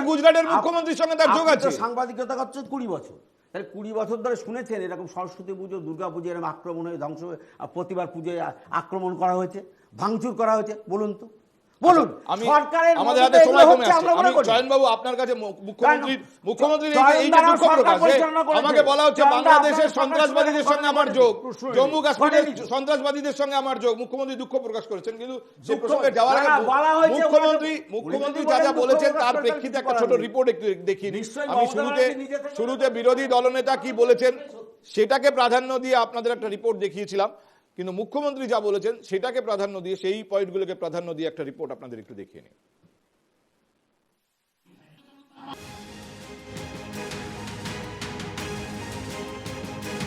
S1: গুজরাটের মুখ্যমন্ত্রীর সঙ্গে তার যোগ আছে।
S10: সাংবাদিকতা করছে 20 বছর, তাহলে 20 বছর ধরে শুনেছেন এরকম সরস্বতী পুজো, দুর্গা পুজো এরকম আক্রমণ হয়ে ধ্বংস, প্রতিবার পুজোয় আক্রমণ করা হয়েছে, ভাঙচুর করা হয়েছে? বলুন তো, বলুন। সরকারের
S1: আমাদের হাতে সময় কমে আসছে। আমি জয়নবাবু আপনার কাছে মুখ্যমন্ত্রীর এই যে দুঃখ প্রকাশ, আমাকে বলা হচ্ছে বাংলাদেশের সন্ত্রাসবাদীদের সঙ্গে আমার যোগ, জম্মু কাশ্মীরের সন্ত্রাসবাদীদের সঙ্গে আমার যোগ। মুখ্যমন্ত্রী দুঃখ প্রকাশ করেছেন, কিন্তু সেই প্রসঙ্গে যাওয়ার আগে মুখ্যমন্ত্রী যা যা বলেছেন তার প্রেক্ষিতে একটা ছোট রিপোর্ট একটু দেখিয়ে নিই। আমি শুরুতে বিরোধী দলনেতা কি বলেছেন সেটাকে প্রাধান্য দিয়ে আপনাদের একটা রিপোর্ট দেখিয়েছিলাম, কিন্তু মুখ্যমন্ত্রী যা বলেছেন সেটাকে প্রাধান্য দিয়ে, সেই পয়েন্টগুলোকে প্রাধান্য দিয়ে একটা রিপোর্ট আপনাদের একটু দেখিয়ে নিই।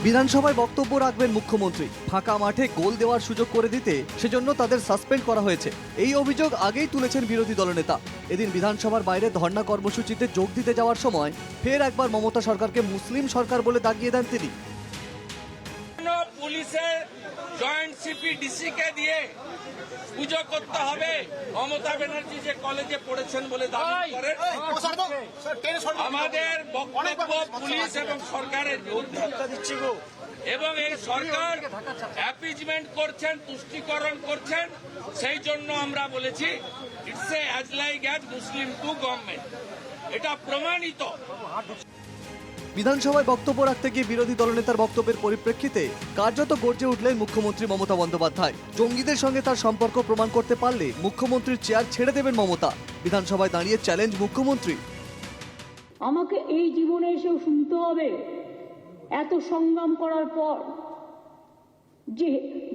S3: বিধানসভায় বক্তব্য রাখবেন মুখ্যমন্ত্রী, ফাঁকা মাঠে গোল দেওয়ার সুযোগ করে দিতে সেজন্য তাদের সাসপেন্ড করা হয়েছে, এই অভিযোগ আগেই তুলেছেন বিরোধী দলনেতা। এদিন বিধানসভার বাইরে ধর্ণা কর্মসূচিতে যোগ দিতে যাওয়ার সময় ফের একবার মমতা সরকারকে মুসলিম সরকার বলে দাগিয়ে দেন তিনি।
S4: পুলিশের জয়েন্ট সিপি ডিসি কে দিয়ে পুজো করতে হবে, মমতা ব্যানার্জি যে কলেজে পড়েছেন বলে দাবি করেন। আমাদের বক্তব্য পুলিশ এবং সরকারের বিরুদ্ধে, এবং এই সরকার অ্যাপিজমেন্ট করছেন, তুষ্টিকরণ করছেন। সেই জন্য আমরা বলেছি it's as like as Muslim two government, এটা প্রমাণিত।
S3: বিধানসভায় বক্তব্য রাখতে গিয়ে বিরোধী দলনেতার বক্তব্যের পরিপ্রেক্ষিতে কার্যত গর্জে উঠলেন মুখ্যমন্ত্রী মমতা বন্দ্যোপাধ্যায়। জঙ্গিদের সঙ্গে তার সম্পর্ক প্রমাণ করতে পারলে মুখ্যমন্ত্রীর চেয়ার ছেড়ে দেবেন মমতা। বিধানসভায় দাঁড়িয়ে চ্যালেঞ্জ মুখ্যমন্ত্রী।
S2: আমাকে এই জীবনে এসেও শুনতে হবে এত সংগ্রাম করার পর যে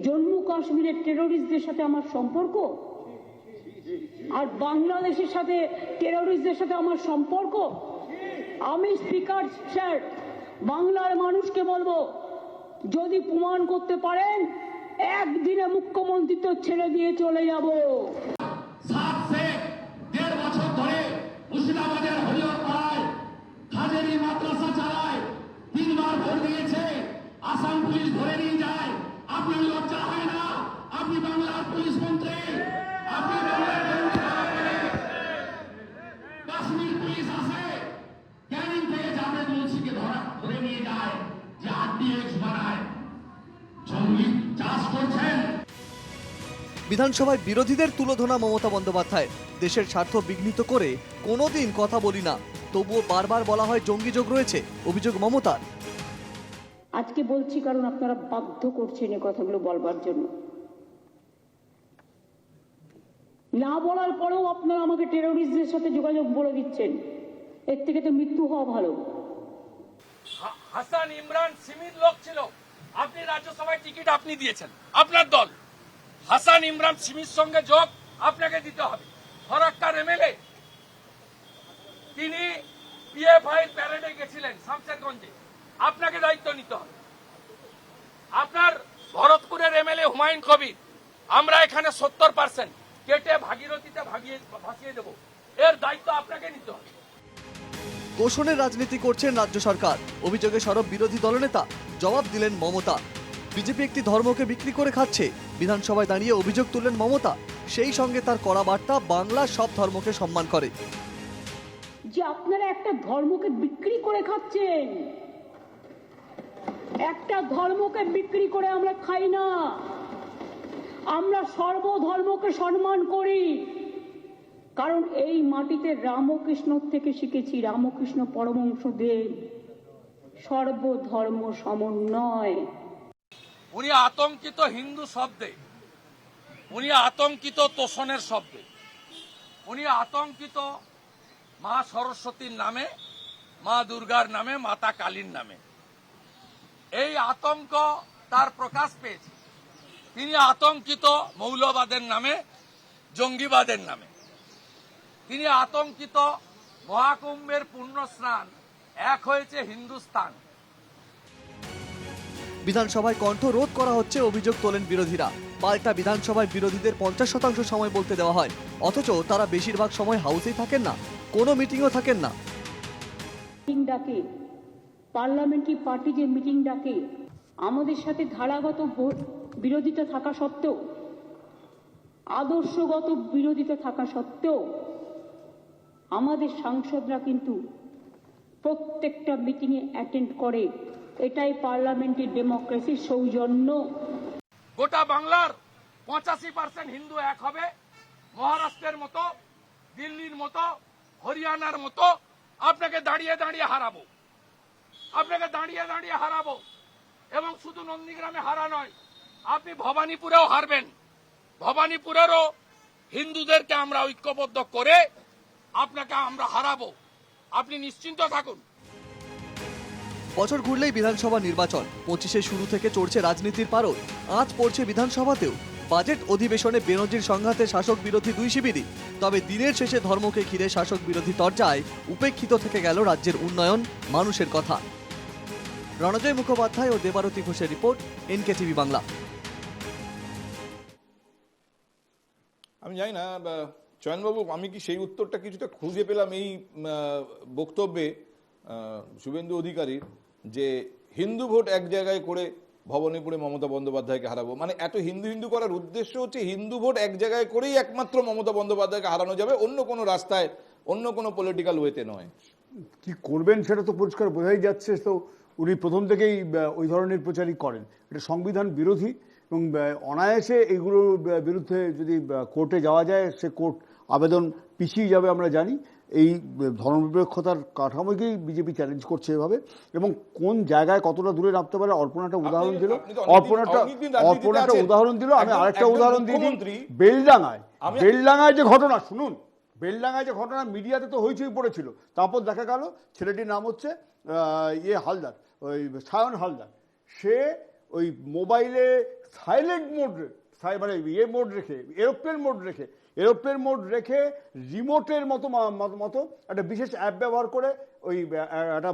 S2: জম্মু কাশ্মীরের টেরোরিস্টদের সাথে আমার সম্পর্ক, আর বাংলাদেশের সাথে টেরোরিস্টদের সাথে আমার সম্পর্ক। আমি স্পিকার স্যার বাংলার মানুষকে বলবো, যদি প্রমাণ করতে পারেন একদিনে মুখ্যমন্ত্রী তো ছেড়ে দিয়ে চলে যাব।
S11: 7 से 1.5 বছর ধরে মুর্শিদাবাদের হরিহরপাড়ায় হাজারি মাদ্রাসা চালায়, 3 বার ভোট দিয়েছে, আসাম পুলিশ ধরে নিয়ে যায়। আপনার লজ্জা হয় না? আপনি বাংলার পুলিশ মন্ত্রী, আপনি কাশ্মীর পুলিশ আসে, ক্যানিং থেকে জাভেদ মুন্সিকে ধরে নিয়ে যায়, যে RDX বানায়।
S3: বিধানসভায় বিরোধীদের তুলোধনা মমতা বন্দ্যোপাধ্যায় দেশের স্বার্থ বিঘ্নিত করে কোনোদিন কথা বলি না, তবুও বারবার বলা হয় জঙ্গি যোগ রয়েছে, অভিযোগ মমতার।
S2: আজকে বলছি কারণ আপনারা বাধ্য করছেন এই কথাগুলো বলবার জন্য। না বলার পরেও আপনারা আমাকে টেরোরিস্টদের সাথে যোগাযোগ বলে দিচ্ছেন। এর থেকে তো মৃত্যু হওয়া ভালো।
S4: হাসান ইমরান সিমির লোক ছিল, আপনি রাজ্যসভায় টিকিট আপনি দিয়েছেন, আপনার দল। হাসান ইমরান সিমির সঙ্গে যোগ আপনাকে দিতে হবে। ফরাক্কার এমএলএ, তিনি পিএফআই প্যারেডে গেছিলেন শামশেরগঞ্জে, আপনাকে দায়িত্ব নিতে হবে। আপনার ভরতপুরের এমএলএ হুমায়ুন কবির, আমরা এখানে 70% কেটে ভাগীরথীতে ভাসিয়ে দেব, এর দায়িত্ব আপনাকে নিতে হবে।
S3: গোষণের রাজনীতি করছেন রাজ্য সরকার, অভিযোগে সরব বিরোধী দলনেতা। জবাব দিলেন মমতা। বিজেপি একটি ধর্মকে বিক্রি করে খাচ্ছে, বিধানসভায় দাঁড়িয়ে অভিযোগ তুললেন মমতা। সেই সঙ্গে তার কড়া বার্তা, বাংলা সব ধর্মকে সম্মান করে।
S2: যে আপনারা একটা ধর্মকে বিক্রি করে খাচ্ছেন। একটা ধর্মকে বিক্রি করে আমরা খাই না, আমরা সর্বধর্মকে সম্মান করি। কারণ এই মাটিতে রামকৃষ্ণ থেকে শিখেছি, রামকৃষ্ণ পরমহংসদেব সর্বধর্ম সমন্বয়।
S4: উনি আতঙ্কিত হিন্দু শব্দে, উনি আতঙ্কিত তোষণের শব্দে, উনি আতঙ্কিত মা সরস্বতীর নামে, মা দুর্গার নামে, মাতা কালীর নামে। এই আতঙ্ক তার প্রকাশ পেয়েছে। তিনি আতঙ্কিত মৌলবাদের নামে, জঙ্গিবাদের নামে। তিনি আতঙ্কিত মহাকুম্ভের পুণ্য স্নান, এক হয়েছে হিন্দুস্তান।
S3: বিধানসভায় কণ্ঠ রোধ করা হচ্ছে, অভিযোগ তোলেন বিরোধীরা। পাল্টা বিধানসভায় বিরোধীদের 50% সময় বলতে দেওয়া হয়, অথচ তারা বেশিরভাগ সময় হাউসেই থাকেন না, কোনো মিটিংও থাকেন না।
S2: মিটিং ডাকে, পার্লামেন্টারি পার্টি যে মিটিং ডাকে, আমাদের সাথে ধারাগত বিরোধিতা থাকা সত্ত্বেও, আদর্শগত বিরোধিতা থাকা সত্ত্বেও আমাদের সাংসদরা কিন্তু প্রত্যেকটা মিটিংয়ে অ্যাটেন্ড করে। এটাই পার্লামেন্টারি ডেমোক্রেসির সৌজন্য।
S4: গোটা বাংলার 85% হিন্দু এক হবে, মহারাষ্ট্রের মতো, দিল্লির মতো, হরিয়ানার মতো। আপনাকে দাঁড়িয়ে দাঁড়িয়ে হারাবো, আপনাকে দাঁড়িয়ে দাঁড়িয়ে হারাবো। এবং শুধু নন্দীগ্রামে হারা নয়, আপনি ভবানীপুরেও হারবেন। ভবানীপুরেরও হিন্দুদেরকে আমরা ঐক্যবদ্ধ করে আপনাকে আমরা হারাবো, আপনি নিশ্চিন্ত থাকুন।
S3: বছর ঘুরলেই বিধানসভা নির্বাচন, 25-এ শুরু থেকে চড়ছে রাজনীতির পারদ। আজ পড়ছে বিধানসভাতেও। বাজেট অধিবেশনে বেনজির সংঘাতে শাসক বিরোধী দুই শিবিরই। তবে দিনের শেষে ধর্মকে ঘিরে শাসক বিরোধী তরজায় উপেক্ষিত থেকে গেল রাজ্যের উন্নয়ন, মানুষের কথা। রণজয় মুখোপাধ্যায় ও দেবারতী ঘোষের রিপোর্ট, NKTV বাংলা।
S1: আমি জানি না চয়নবাবু, আমি কি সেই উত্তরটা কিছুটা খুঁজে পেলাম এই বক্তব্যে শুভেন্দু অধিকারীর, যে হিন্দু ভোট এক জায়গায় করে ভবানীপুরে মমতা বন্দ্যোপাধ্যায়কে হারাবো। মানে এত হিন্দু হিন্দু করার উদ্দেশ্য হচ্ছে হিন্দু ভোট এক জায়গায় করেই একমাত্র মমতা বন্দ্যোপাধ্যায়কে হারানো যাবে, অন্য কোনো রাস্তায়, অন্য কোনো পলিটিক্যাল ওয়েতে নয়।
S7: কি করবেন সেটা তো পরিষ্কার বোঝাই যাচ্ছে। তো উনি প্রথম থেকেই ওই ধরনের প্রচারই করেন। এটা সংবিধান বিরোধী এবং অনায়াসে এগুলোর বিরুদ্ধে যদি কোর্টে যাওয়া যায়, সে কোর্ট আবেদন পিছিয়ে যাবে আমরা জানি। এই ধর্মনিরপেক্ষতার কাঠামোকেই বিজেপি চ্যালেঞ্জ করছে এভাবে, এবং কোন জায়গায় কতটা দূরে নামতে পারে। অর্পণাটা উদাহরণ দিল, অর্পণাটা উদাহরণ দিল। আমি আরেকটা উদাহরণ দিই, বেলডাঙ্গায় যে ঘটনা, শুনুন, বেলডাঙ্গায় যে ঘটনা মিডিয়াতে তো হইচই পড়েছিল। তারপর দেখা গেল ছেলেটির নাম হচ্ছে হালদার, ওই সায়ন হালদার। সে ওই মোবাইলে সাইলেন্ট মোড, মানে মোড রেখে, এরোপ্লেন মোড রেখে রিমোটের মতো একটা বিশেষ অ্যাপ ব্যবহার করে ওই একটা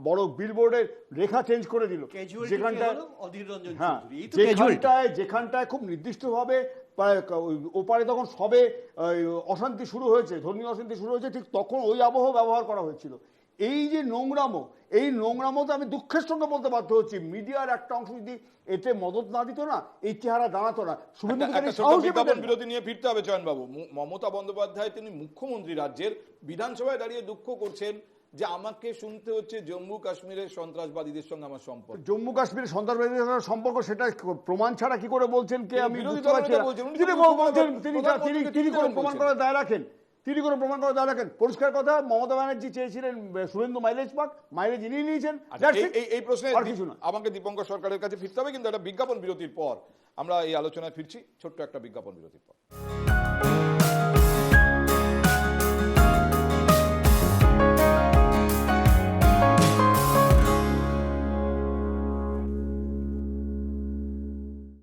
S7: বড় বিলবোর্ডের রেখা চেঞ্জ করে দিল, যেখানটায় খুব নির্দিষ্টভাবে ওপারে তখন সবে অশান্তি শুরু হয়েছে, ধর্মীয় অশান্তি শুরু হয়েছে, ঠিক তখন ওই আবহ ব্যবহার করা হয়েছিল। এই যে নোংরামো, এই নোংরামোতে আমি দুঃখের সঙ্গে বলতে বাধ্য হচ্ছি, মিডিয়ার একটা অংশ যদি এতে মদত না দিত না, এই চেহারা দাঁড়াতো না।
S1: বিরতি নিয়ে ফিরতে হবে চয়নবাবু। মমতা বন্দ্যোপাধ্যায় তিনি মুখ্যমন্ত্রী রাজ্যের, বিধানসভায় দাঁড়িয়ে দুঃখ করছেন যে আমাকে শুনতে হচ্ছে জম্মু কাশ্মীরের সন্ত্রাসবাদীদের সঙ্গে আমার সম্পর্ক?
S7: জম্মু কাশ্মীরের সন্ত্রাসবাদীদের সাথে সম্পর্ক, সেটা প্রমাণ ছাড়া কি করে বলছেন কে? আমি
S1: বিরোধী
S7: বুঝতে পারছি না।
S1: দলনেতা বলছেন, উনি
S7: তিনি
S1: তো
S7: বলছেন
S1: প্রধানমন্ত্রীকে
S7: তিনি কোনো
S1: বলছেন।
S7: প্রমাণ করার দায় রাখেন? তিনি কোনো প্রমাণ করার দায় রাখেন? পরিষ্কার কথা, মমতা ব্যানার্জি চেয়েছিলেন শুভেন্দু মাইলেজ পাক, মাইলেজ ইনিই নিয়েছেন।
S1: আচ্ছা,
S7: That's it.
S1: এই প্রশ্নে
S7: আর কিছু না।
S1: আমাকে দীপঙ্কর সরকারের কাছে ফিরতে হবে, কিন্তু একটা বিজ্ঞাপন বিরতির পর আমরা এই আলোচনায় ফিরছি, ছোট্ট একটা বিজ্ঞাপন বিরতির পর।